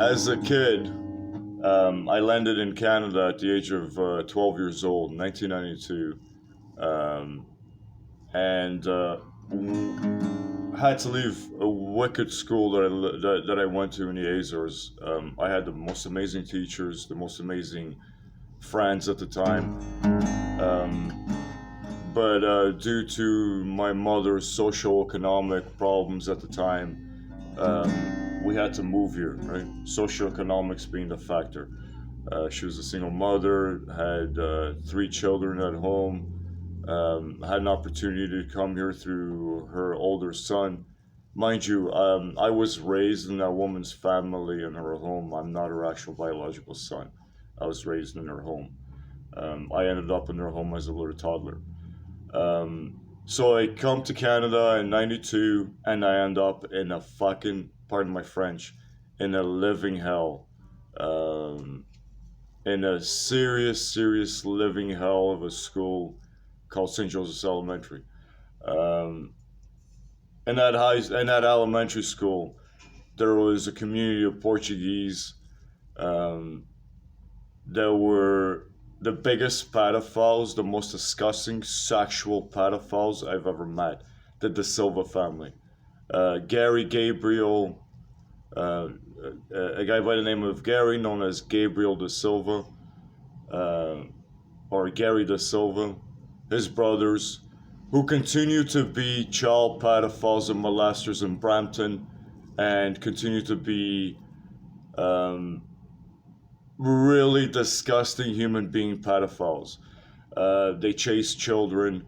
As a kid, I landed in Canada at the age of 12 years old, 1992, um, and had to leave a wicked school that I went to in the Azores. I had the most amazing teachers, the most amazing friends at the time. Um, but due to my mother's socio-economic problems at the time, we had to move here, right? Socioeconomics being the factor. She was a single mother, had three children at home, had an opportunity to come here through her older son. Mind you, I was raised in that woman's family in her home. I'm not her actual biological son. I was raised in her home. I ended up in her home as a little toddler. So I come to Canada in '92, and I end up in a fucking, pardon my French, in a living hell. Um, in a serious living hell of a school called St. Joseph's Elementary. Um, in that elementary school, there was a community of Portuguese um, that were the biggest pedophiles, the most disgusting sexual pedophiles I've ever met. The De Silva family. Gary Gabriel, a guy by the name of Gary, known as Gabriel De Silva, uh, or Gary De Silva, his brothers, who continue to be child pedophiles and molesters in Brampton and continue to be um, really disgusting human being pedophiles. They chase children.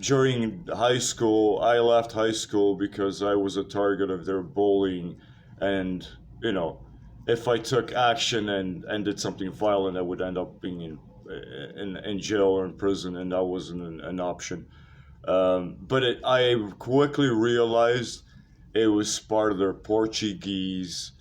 During high school, I left high school because I was a target of their bullying, and you know, if I took action and did something violent, I would end up being in jail or in prison, and that wasn't an option. I quickly realized it was part of their Portuguese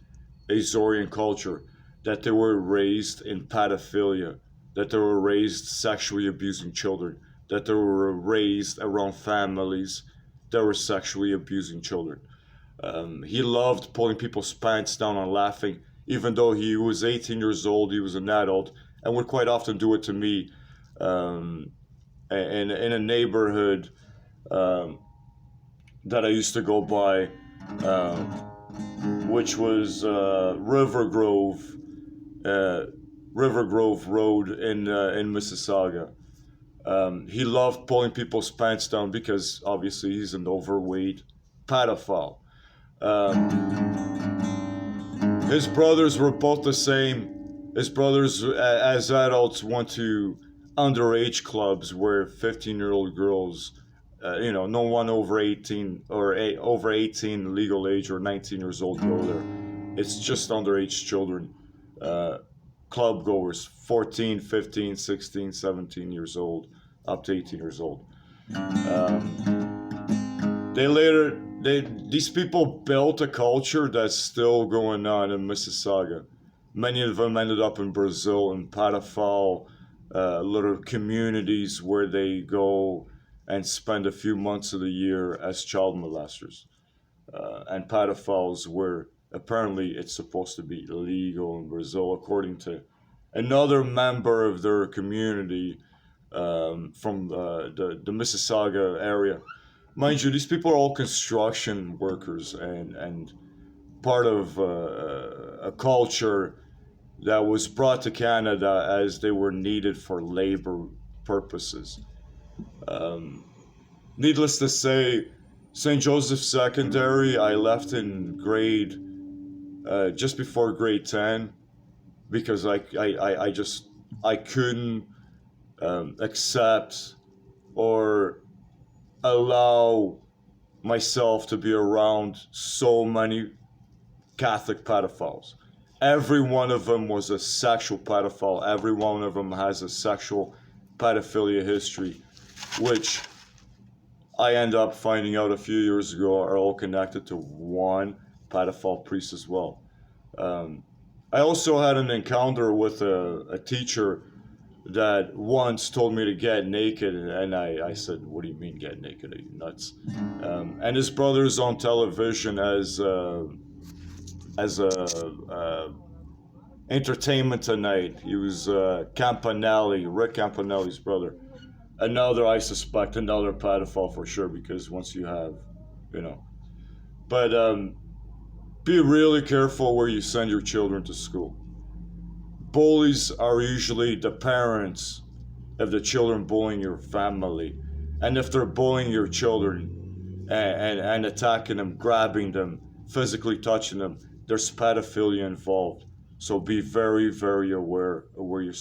Azorian culture, that they were raised in pedophilia, that they were raised sexually abusing children, that they were raised around families that were sexually abusing children. He loved pulling people's pants down and laughing, even though he was 18 years old, he was an adult, and would quite often do it to me um, in a neighborhood um, that I used to go by, which was uh, River Grove Road in Mississauga. He loved pulling people's pants down because obviously he's an overweight pedophile. His brothers were both the same. His brothers, as adults, went to underage clubs where 15-year-old girls, no one over 18 or over 18 legal age or 19 years old go there. It's just underage children, uh, club goers, 14, 15, 16, 17 years old, up to 18 years old. These people built a culture that's still going on in Mississauga. Many of them ended up in Brazil in pedophile little communities where they go and spend a few months of the year as child molesters. And pedophiles where apparently it's supposed to be illegal in Brazil, according to another member of their community from the Mississauga area. Mind you, these people are all construction workers and part of a culture that was brought to Canada as they were needed for labor purposes. Needless to say, St. Joseph Secondary, I left in grade just before grade 10 because I couldn't accept or allow myself to be around so many Catholic pedophiles. Every one of them was a sexual pedophile. Every one of them has a sexual pedophilia history, which I end up finding out a few years ago are all connected to one pedophile priest as well. I also had an encounter with a teacher that once told me to get naked, and I said, "What do you mean get naked? Are you nuts?" And his brother's on television as a Entertainment Tonight. He was Campanelli, Rick Campanelli's brother. Another, I suspect, another pedophile for sure, because once you have, you know. But be really careful where you send your children to school. Bullies are usually the parents of the children bullying your family. And if they're bullying your children and attacking them, grabbing them, physically touching them, there's pedophilia involved. So be very, very aware of where you